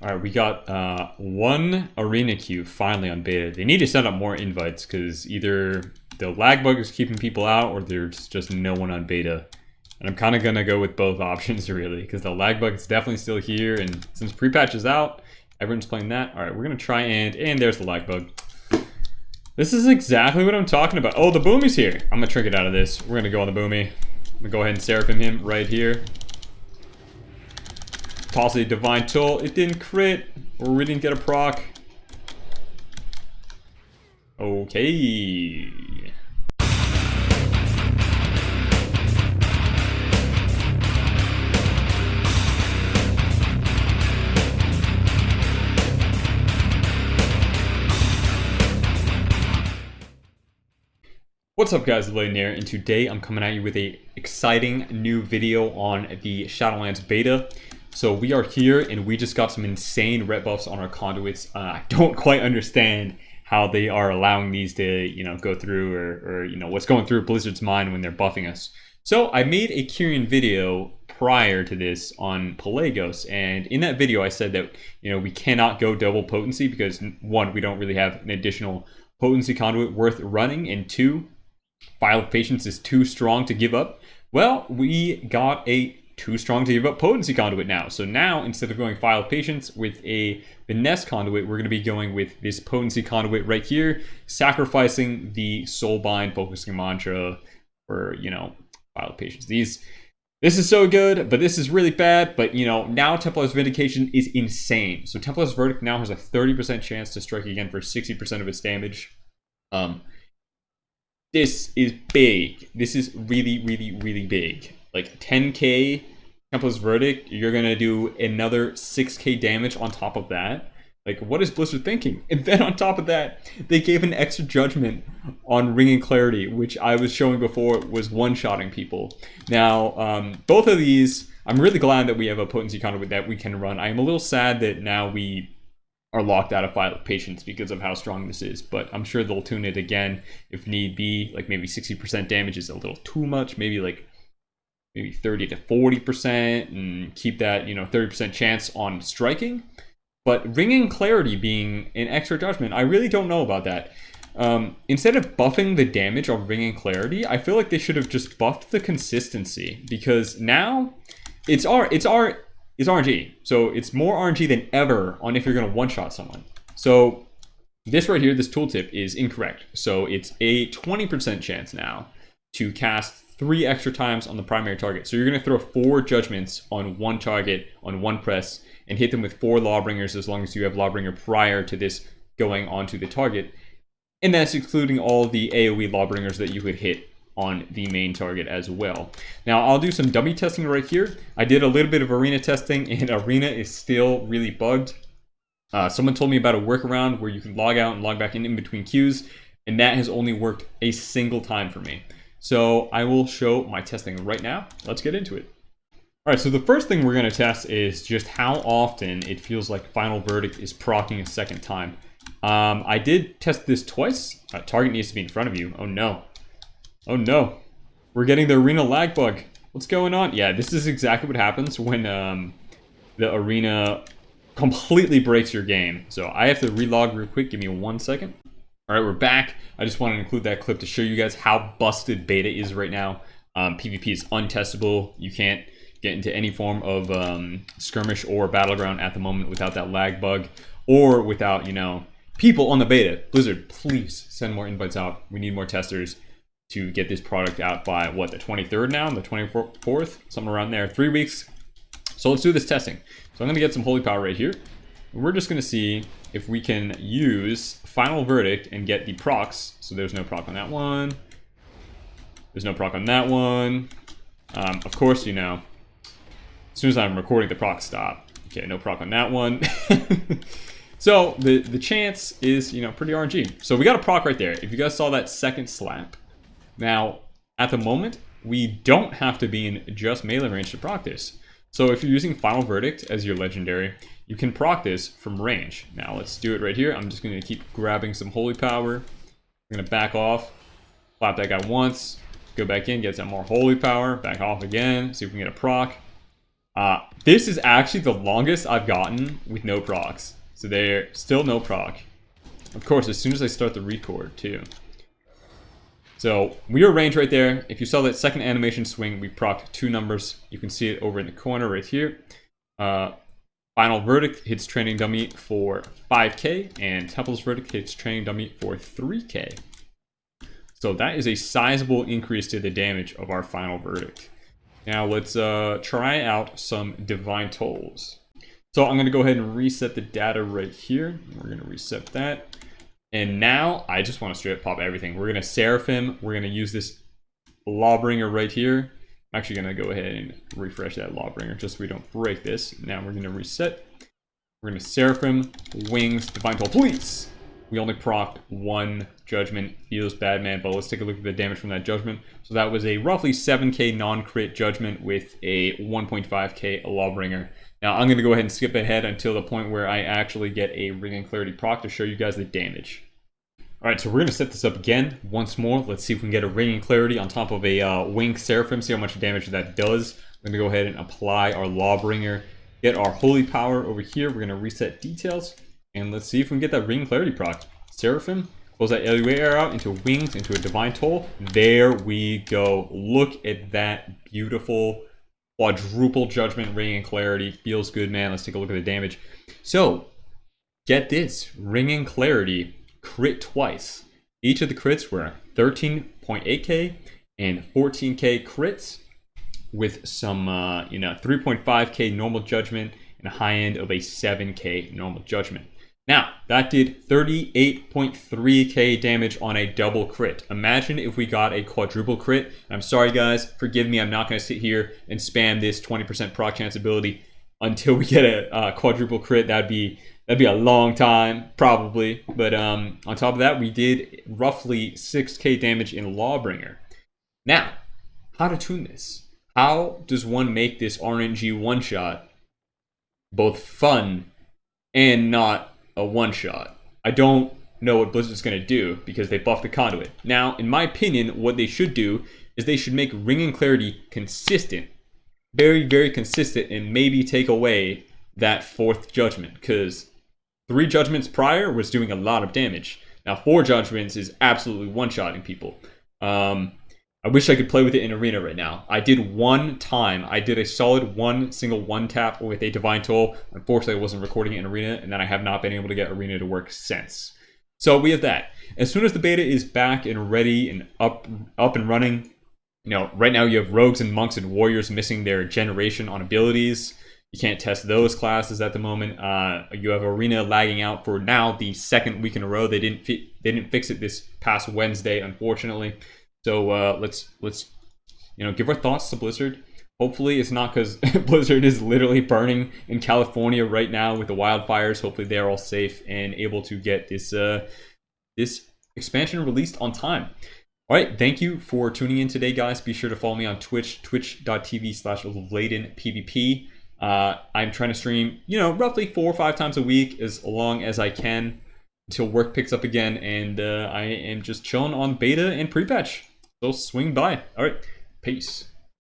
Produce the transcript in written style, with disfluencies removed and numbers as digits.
Alright, we got one arena queue finally on beta. They need to set up more invites because either the lag bug is keeping people out or there's just no one on beta. And I'm kind of going to go with both options really because the lag bug is definitely still here, and since pre-patch is out, everyone's playing that. Alright, we're going to try and there's the lag bug. This is exactly what I'm talking about. Oh, the boomy's here. I'm going to trick it out of this. We're going to go on the boomy. I'm going to go ahead and seraphim him right here. Toss a divine toll. It didn't crit, or we didn't get a proc. Okay. What's up guys, Paladin here, and today I'm coming at you with a exciting new video on the Shadowlands beta. So we are here and we just got some insane ret buffs on our conduits. I don't quite understand how they are allowing these to, go through or what's going through Blizzard's mind when they're buffing us. So I made a Kyrian video prior to this on Pelagos, and in that video I said that, we cannot go double potency because one, we don't really have an additional potency conduit worth running, and two, File of Patience is too strong to give up. Well, we got a too strong to give up potency conduit now. So now, instead of going File of Patience with a finesse conduit, we're going to be going with this potency conduit right here, sacrificing the soulbind focusing mantra for, File of Patience. This is so good, but this is really bad. But, now Templar's Vindication is insane. So Templar's Verdict now has a 30% chance to strike again for 60% of its damage. This is big. This is really, really, really big. Like 10k Templar's Verdict, you're gonna do another 6k damage on top of that. Like, what is Blizzard thinking? And then on top of that, they gave an extra judgment on Ring and Clarity, which I was showing before was one-shotting people. Now, both of these, I'm really glad that we have a potency conduit that we can run. I am a little sad that now we are locked out of File of Patience because of how strong this is, but I'm sure they'll tune it again if need be. Like maybe 60% damage is a little too much, maybe 30 to 40%, and keep that 30% chance on striking. But Ring and Clarity being an extra judgment, I really don't know about that. Instead of buffing the damage on Ring and Clarity, I feel like they should have just buffed the consistency, because now it's RNG. So it's more RNG than ever on if you're going to one-shot someone. So this right here, this tooltip is incorrect. So it's a 20% chance now to cast 3 extra times on the primary target. So you're going to throw 4 judgments on one target on one press and hit them with 4 Lawbringers as long as you have Lawbringer prior to this going onto the target. And that's excluding all the AoE Lawbringers that you could hit on the main target as well. Now I'll do some dummy testing right here. I did a little bit of arena testing, and arena is still really bugged. Someone told me about a workaround where you can log out and log back in between queues, and that has only worked a single time for me. So I will show my testing right now. Let's get into it. All right, so the first thing we're going to test is just how often it feels like Final Verdict is proccing a second time. I did test this twice. Target needs to be in front of you. Oh no. Oh no, we're getting the arena lag bug. What's going on? Yeah, this is exactly what happens when the arena completely breaks your game. So I have to relog real quick. Give me 1 second. All right, we're back. I just wanted to include that clip to show you guys how busted beta is right now. PvP is untestable. You can't get into any form of skirmish or battleground at the moment without that lag bug, or without, people on the beta. Blizzard, please send more invites out. We need more testers to get this product out by, what, the 23rd now? The 24th? Something around there. 3 weeks. So let's do this testing. So I'm going to get some Holy Power right here. We're just going to see if we can use Final Verdict and get the procs. So there's no proc on that one. There's no proc on that one. Of course, as soon as I'm recording, the procs stop. Okay, no proc on that one. So the chance is, pretty RNG. So we got a proc right there. If you guys saw that second slap. Now, at the moment, we don't have to be in just melee range to proc this. So if you're using Final Verdict as your legendary, you can proc this from range. Now let's do it right here. I'm just going to keep grabbing some Holy Power. I'm going to back off, slap that guy once, go back in, get some more Holy Power, back off again, see if we can get a proc. This is actually the longest I've gotten with no procs. So they're still no proc. Of course, as soon as I start the record, too. So, we are range right there. If you saw that second animation swing, we procced 2 numbers. You can see it over in the corner right here. Final Verdict hits Training Dummy for 5k, and Temple's Verdict hits Training Dummy for 3k. So that is a sizable increase to the damage of our Final Verdict. Now let's try out some Divine Tolls. So I'm going to go ahead and reset the data right here. We're going to reset that. And now I just want to straight up pop everything. We're going to Seraphim. We're going to use this Lawbringer right here. I'm actually going to go ahead and refresh that Lawbringer just so we don't break this. Now we're going to reset. We're going to Seraphim, Wings, Divine Toll, please. We only procced 1 Judgment. Feels bad, man, but let's take a look at the damage from that Judgment. So that was a roughly 7k non-crit Judgment with a 1.5k Lawbringer. Now I'm going to go ahead and skip ahead until the point where I actually get a Ring and Clarity proc to show you guys the damage. Alright, so we're going to set this up again once more. Let's see if we can get a Ring and Clarity on top of a Wing Seraphim, see how much damage that does. I'm going to go ahead and apply our Lawbringer, get our Holy Power over here. We're going to reset details, and let's see if we can get that Ring and Clarity proc. Seraphim, close that LUA air out into Wings, into a Divine Toll. There we go. Look at that beautiful quadruple Judgment, Ring and Clarity. Feels good, man. Let's take a look at the damage. So, get this. Ring and Clarity crit twice. Each of the crits were 13.8k and 14k crits with some, 3.5k normal Judgment and a high end of a 7k normal Judgment. Now, that did 38.3k damage on a double crit. Imagine if we got a quadruple crit. I'm sorry, guys. Forgive me. I'm not going to sit here and spam this 20% proc chance ability until we get a quadruple crit. That'd be a long time, probably. But on top of that, we did roughly 6k damage in Lawbringer. Now, how to tune this? How does one make this RNG one-shot both fun and not a one-shot? I don't know what Blizzard's going to do because they buffed the Conduit. Now, in my opinion, what they should do is they should make Ring and Clarity consistent. Very, very consistent, and maybe take away that 4th Judgment, because 3 Judgments prior was doing a lot of damage. Now 4 Judgments is absolutely one-shotting people. I wish I could play with it in Arena right now. I did one time. I did a solid single one-tap with a Divine Toll. Unfortunately, I wasn't recording it in Arena, and then I have not been able to get Arena to work since. So we have that. As soon as the beta is back and ready and up and running, right now you have Rogues and Monks and Warriors missing their generation on abilities. You can't test those classes at the moment. You have Arena lagging out for now the 2nd week in a row. They didn't fix it this past Wednesday, unfortunately. So let's give our thoughts to Blizzard. Hopefully it's not because Blizzard is literally burning in California right now with the wildfires. Hopefully they're all safe and able to get this expansion released on time. All right, thank you for tuning in today, guys. Be sure to follow me on Twitch, twitch.tv/LadenPvP. I'm trying to stream, roughly 4 or 5 times a week, as long as I can, until work picks up again, and I am just chilling on beta and pre-patch. So swing by. All right, peace.